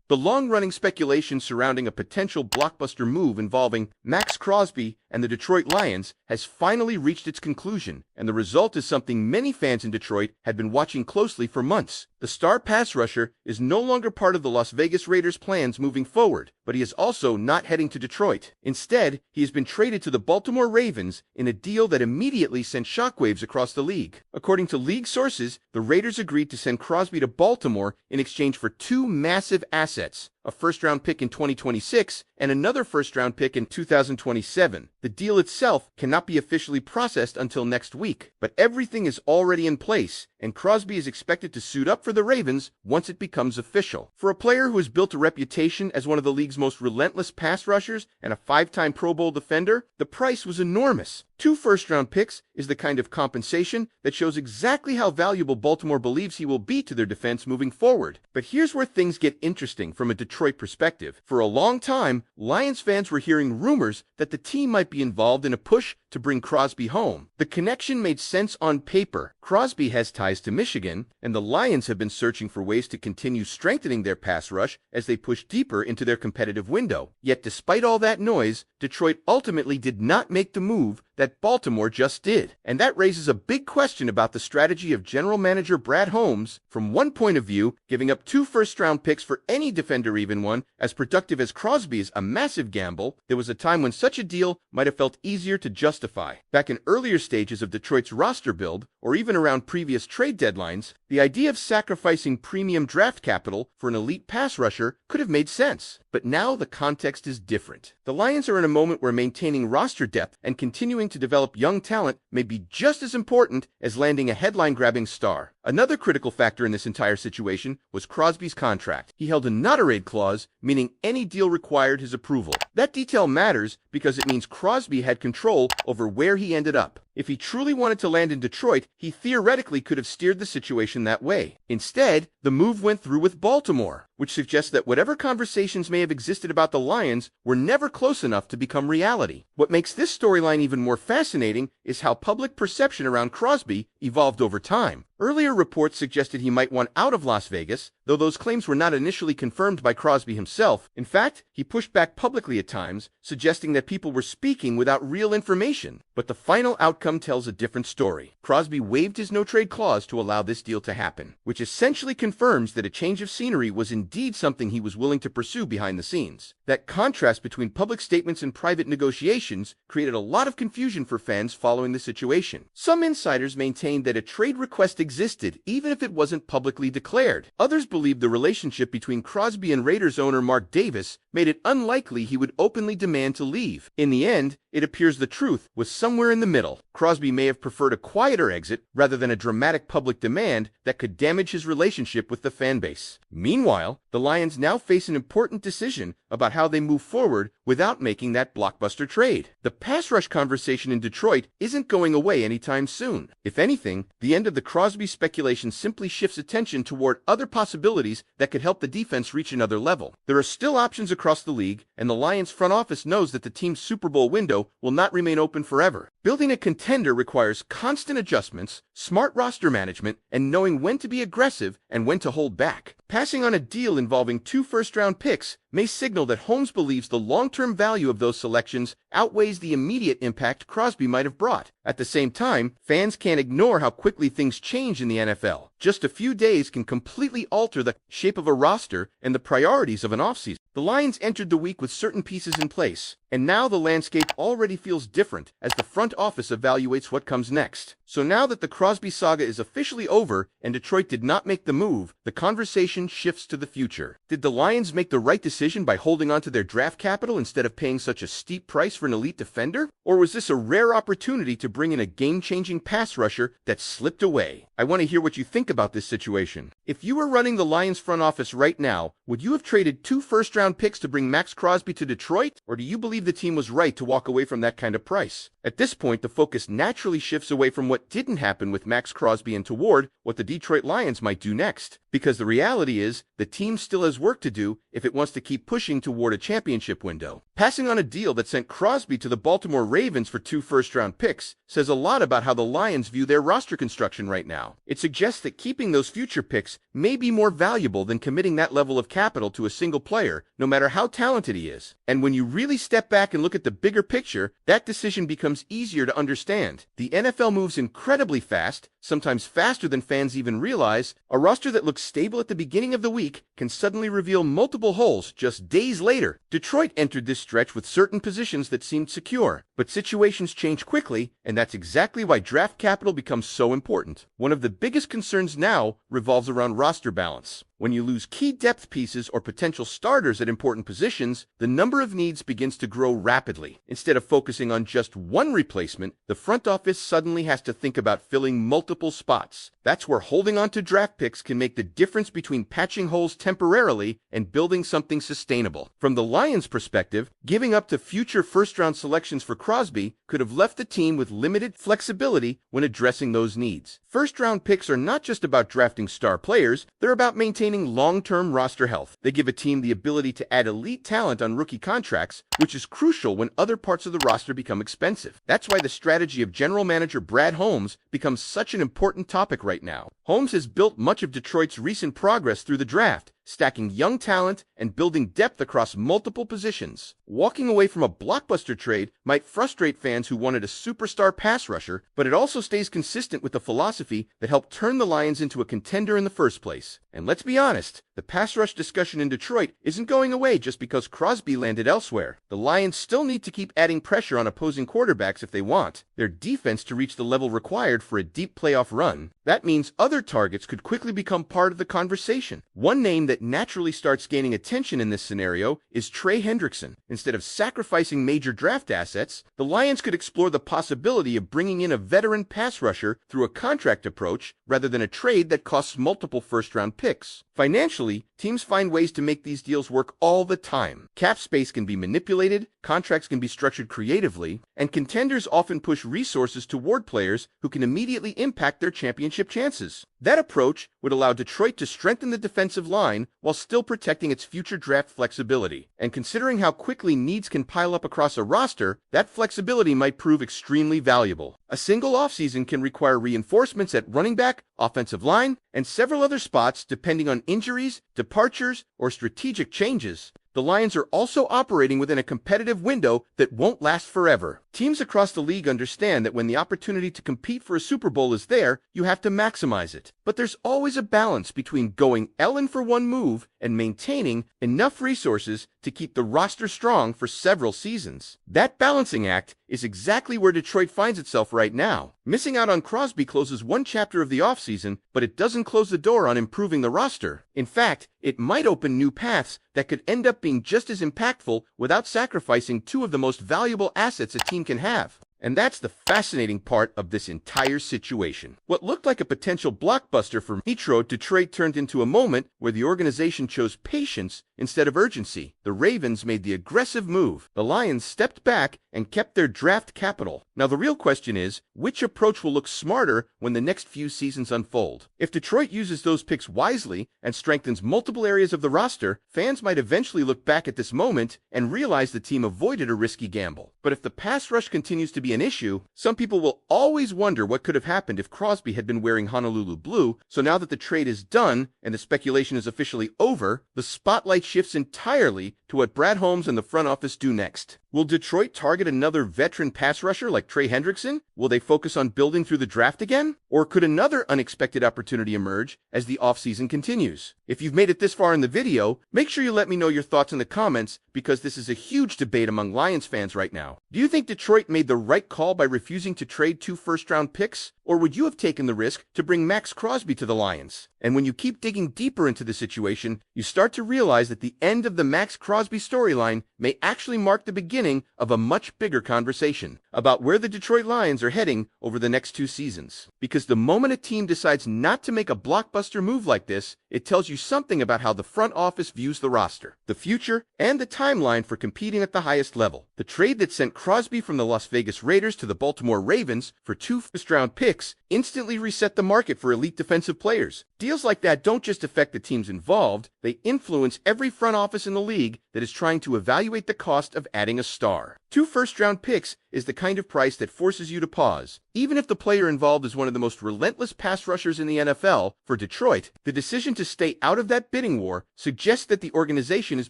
The long-running speculation surrounding a potential blockbuster move involving Maxx Crosby and the Detroit Lions has finally reached its conclusion, and the result is something many fans in Detroit had been watching closely for months. The star pass rusher is no longer part of the Las Vegas Raiders' plans moving forward, but he is also not heading to Detroit. Instead, he has been traded to the Baltimore Ravens in a deal that immediately sent shockwaves across the league. According to league sources, the Raiders agreed to send Crosby to Baltimore in exchange for two massive assets: a first-round pick in 2026 and another first-round pick in 2027. The deal itself cannot be officially processed until next week, but everything is already in place, and Crosby is expected to suit up for the Ravens once it becomes official. For a player who has built a reputation as one of the league's most relentless pass rushers and a five-time Pro Bowl defender, the price was enormous. Two first-round picks is the kind of compensation that shows exactly how valuable Baltimore believes he will be to their defense moving forward. But here's where things get interesting from a Detroit perspective. For a long time, Lions fans were hearing rumors that the team might be involved in a push to bring Crosby home. The connection made sense on paper. Crosby has ties to Michigan, and the Lions have been searching for ways to continue strengthening their pass rush as they push deeper into their competitive window. Yet despite all that noise, Detroit ultimately did not make the move that Baltimore just did. And that raises a big question about the strategy of general manager Brad Holmes. From one point of view, giving up two first-round picks for any defender, even one as productive as Crosby, is a massive gamble. There was a time when such a deal might have felt easier to justify. Back in earlier stages of Detroit's roster build, or even around previous trade deadlines, the idea of sacrificing premium draft capital for an elite pass rusher could have made sense. But now the context is different. The Lions are in a moment where maintaining roster depth and continuing to develop young talent may be just as important as landing a headline-grabbing star. Another critical factor in this entire situation was Crosby's contract. He held a not-a-raid clause, meaning any deal required his approval. That detail matters because it means Crosby had control over where he ended up. If he truly wanted to land in Detroit, he theoretically could have steered the situation that way. Instead, the move went through with Baltimore, which suggests that whatever conversations may have existed about the Lions were never close enough to become reality. What makes this storyline even more fascinating is how public perception around Crosby evolved over time. Earlier reports suggested he might want out of Las Vegas, though those claims were not initially confirmed by Crosby himself. In fact, he pushed back publicly at times, suggesting that people were speaking without real information. But the final outcome tells a different story. Crosby waived his no-trade clause to allow this deal to happen, which essentially confirms that a change of scenery was indeed something he was willing to pursue behind the scenes. That contrast between public statements and private negotiations created a lot of confusion for fans following the situation. Some insiders maintained that a trade request existed, even if it wasn't publicly declared. Others believed the relationship between Crosby and Raiders owner Mark Davis made it unlikely he would openly demand to leave. In the end, it appears the truth was somewhere in the middle. Crosby may have preferred a quieter exit rather than a dramatic public demand that could damage his relationship with the fan base. Meanwhile, the Lions now face an important decision about how they move forward without making that blockbuster trade. The pass rush conversation in Detroit isn't going away anytime soon. If anything, the end of the Crosby speculation simply shifts attention toward other possibilities that could help the defense reach another level. There are still options across the league, and the Lions front office knows that the team's Super Bowl window will not remain open forever. Building a contender requires constant adjustments, smart roster management, and knowing when to be aggressive and when to hold back. Passing on a deal involving two first-round picks may signal that Holmes believes the long-term value of those selections outweighs the immediate impact Crosby might have brought. At the same time, fans can't ignore how quickly things change in the NFL. Just a few days can completely alter the shape of a roster and the priorities of an offseason. The Lions entered the week with certain pieces in place, and now the landscape already feels different as the front office evaluates what comes next. So now that the Crosby saga is officially over and Detroit did not make the move, the conversation shifts to the future. Did the Lions make the right decision by holding on to their draft capital instead of paying such a steep price for an elite defender? Or was this a rare opportunity to bring in a game-changing pass rusher that slipped away? I want to hear what you think about this situation. If you were running the Lions front office right now, would you have traded two first-round picks to bring Maxx Crosby to Detroit? Or do you believe the team was right to walk away from that kind of price? At this point, the focus naturally shifts away from what didn't happen with Maxx Crosby and toward what the Detroit Lions might do next. Because the reality is, the team still has work to do if it wants to keep pushing toward a championship window. Passing on a deal that sent Crosby to the Baltimore Ravens for 2 first-round picks says a lot about how the Lions view their roster construction right now. It suggests that keeping those future picks may be more valuable than committing that level of capital to a single player, no matter how talented he is. And when you really step back and look at the bigger picture, that decision becomes easier to understand. The NFL moves incredibly fast, sometimes faster than fans even realize. A roster that looks stable at the beginning of the week can suddenly reveal multiple holes just days later. Detroit entered this stretch with certain positions that seemed secure, but situations change quickly, and that's exactly why draft capital becomes so important. One of the biggest concerns now revolves around roster balance. When you lose key depth pieces or potential starters at important positions, the number of needs begins to grow rapidly. Instead of focusing on just one replacement, the front office suddenly has to think about filling multiple spots. That's where holding on to draft picks can make the difference between patching holes temporarily and building something sustainable. From the Lions' perspective, giving up to future first-round selections for Crosby could have left the team with limited flexibility when addressing those needs. First-round picks are not just about drafting star players, they're about maintaining long-term roster health. They give a team the ability to add elite talent on rookie contracts, which is crucial when other parts of the roster become expensive. That's why the strategy of general manager Brad Holmes becomes such an important topic right now. Holmes has built much of Detroit's recent progress through the draft, stacking young talent and building depth across multiple positions. Walking away from a blockbuster trade might frustrate fans who wanted a superstar pass rusher, but it also stays consistent with the philosophy that helped turn the Lions into a contender in the first place. And let's be honest, the pass rush discussion in Detroit isn't going away just because Crosby landed elsewhere. The Lions still need to keep adding pressure on opposing quarterbacks if they want their defense to reach the level required for a deep playoff run. That means other targets could quickly become part of the conversation. One name that naturally starts gaining attention in this scenario is Trey Hendrickson. Instead of sacrificing major draft assets, the Lions could explore the possibility of bringing in a veteran pass rusher through a contract approach rather than a trade that costs multiple first-round picks. Financially, teams find ways to make these deals work all the time. Cap space can be manipulated, contracts can be structured creatively, and contenders often push resources toward players who can immediately impact their championship chances. That approach would allow Detroit to strengthen the defensive line while still protecting its future draft flexibility. And considering how quickly needs can pile up across a roster, that flexibility might prove extremely valuable. A single offseason can require reinforcements at running back, offensive line, and several other spots depending on injuries, departures, or strategic changes. The Lions are also operating within a competitive window that won't last forever. Teams across the league understand that when the opportunity to compete for a Super Bowl is there, you have to maximize it. But there's always a balance between going all in for one move and maintaining enough resources to keep the roster strong for several seasons. That balancing act is exactly where Detroit finds itself right now. Missing out on Crosby closes one chapter of the offseason, but it doesn't close the door on improving the roster. In fact, it might open new paths that could end up being just as impactful without sacrificing two of the most valuable assets a team can have. And that's the fascinating part of this entire situation. What looked like a potential blockbuster for Detroit turned into a moment where the organization chose patience instead of urgency. The Ravens made the aggressive move. The Lions stepped back and kept their draft capital. Now the real question is, which approach will look smarter when the next few seasons unfold? If Detroit uses those picks wisely and strengthens multiple areas of the roster, fans might eventually look back at this moment and realize the team avoided a risky gamble. But if the pass rush continues to be an issue, some people will always wonder what could have happened if Crosby had been wearing Honolulu blue. So now that the trade is done and the speculation is officially over, the spotlight shifts entirely to what Brad Holmes and the front office do next. Will Detroit target another veteran pass rusher like Trey Hendrickson? Will they focus on building through the draft again? Or could another unexpected opportunity emerge as the offseason continues? If you've made it this far in the video, make sure you let me know your thoughts in the comments because this is a huge debate among Lions fans right now. Do you think Detroit made the right call by refusing to trade 2 first-round picks? Or would you have taken the risk to bring Maxx Crosby to the Lions? And when you keep digging deeper into the situation, you start to realize that the end of the Maxx Crosby storyline may actually mark the beginning of a much bigger conversation about where the Detroit Lions are heading over the next 2 seasons. Because the moment a team decides not to make a blockbuster move like this, it tells you something about how the front office views the roster, the future, and the timeline for competing at the highest level. The trade that sent Crosby from the Las Vegas Raiders to the Baltimore Ravens for 2 first-round picks instantly reset the market for elite defensive players. Deals like that don't just affect the teams involved, they influence every front office in the league that is trying to evaluate the cost of adding a star. 2 first-round picks is the kind of price that forces you to pause. Even if the player involved is one of the most relentless pass rushers in the NFL, for Detroit, the decision to stay out of that bidding war suggests that the organization is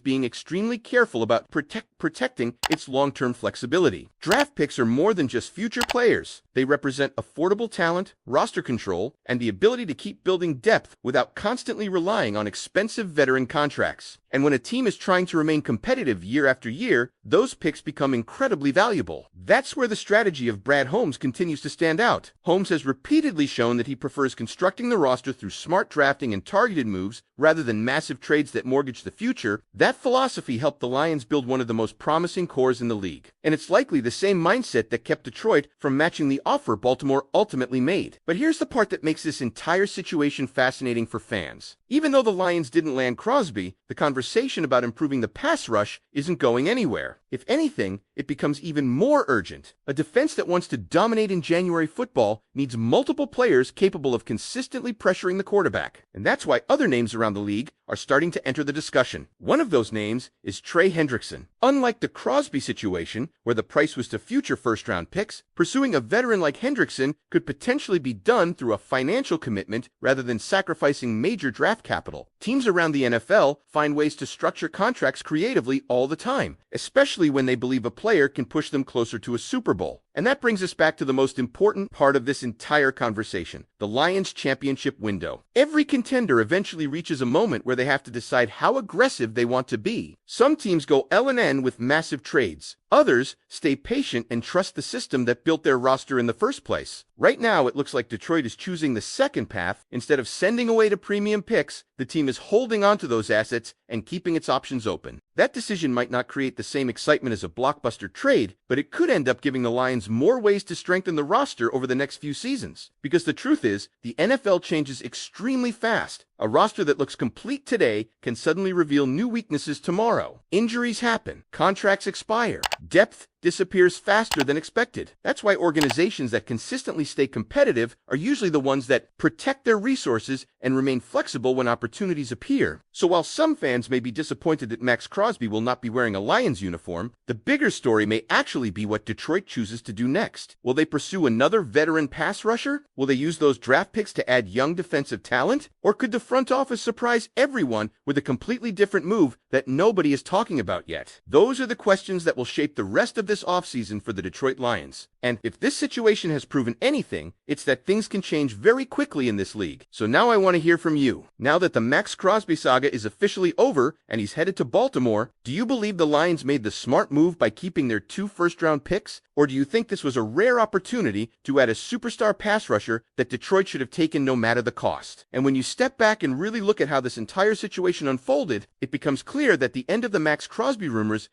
being extremely careful about protecting its long-term flexibility. Draft picks are more than just future players. They represent affordable talent, roster control, and the ability to keep building depth without constantly relying on expensive veteran contracts. And when a team is trying to remain competitive year after year, those picks become incredibly valuable. That's where the strategy of Brad Holmes continues to stand out. Holmes has repeatedly shown that he prefers constructing the roster through smart drafting and targeted moves rather than massive trades that mortgage the future. That philosophy helped the Lions build one of the most promising cores in the league. And it's likely the same mindset that kept Detroit from matching the offer Baltimore ultimately made. But here's the part that makes this entire situation fascinating for fans. Even though the Lions didn't land Crosby, the conversation about improving the pass rush isn't going anywhere. If anything, it becomes even more urgent. A defense that wants to dominate in January football needs multiple players capable of consistently pressuring the quarterback. And that's why other names around the league are starting to enter the discussion. One of those names is Trey Hendrickson. Unlike the Crosby situation, where the price was to future first-round picks, pursuing a veteran like Hendrickson could potentially be done through a financial commitment rather than sacrificing major draft capital. Teams around the NFL find ways to structure contracts creatively all the time, especially when they believe a player can push them closer to a Super Bowl. And that brings us back to the most important part of this entire conversation, the Lions' championship window. Every contender eventually reaches a moment where they have to decide how aggressive they want to be. Some teams go L&N with massive trades. Others stay patient and trust the system that built their roster in the first place. Right now, it looks like Detroit is choosing the second path. Instead of sending away to premium picks, the team is holding on to those assets and keeping its options open. That decision might not create the same excitement as a blockbuster trade, but it could end up giving the Lions more ways to strengthen the roster over the next few seasons. Because the truth is, the NFL changes extremely fast. A roster that looks complete today can suddenly reveal new weaknesses tomorrow. Injuries happen, contracts expire, depth disappears faster than expected. That's why organizations that consistently stay competitive are usually the ones that protect their resources and remain flexible when opportunities appear. So while some fans may be disappointed that Maxx Crosby will not be wearing a Lions uniform, the bigger story may actually be what Detroit chooses to do next. Will they pursue another veteran pass rusher? Will they use those draft picks to add young defensive talent? Or could the front office surprise everyone with a completely different move that nobody is talking about yet? Those are the questions that will shape the rest of this offseason for the Detroit Lions. And if this situation has proven anything, it's that things can change very quickly in this league. So now I want to hear from you. Now that the Maxx Crosby saga is officially over and he's headed to Baltimore, do you believe the Lions made the smart move by keeping their 2 first-round picks? Or do you think this was a rare opportunity to add a superstar pass rusher that Detroit should have taken no matter the cost? And when you step back and really look at how this entire situation unfolded, it becomes clear that the end of the Maxx Crosby rumors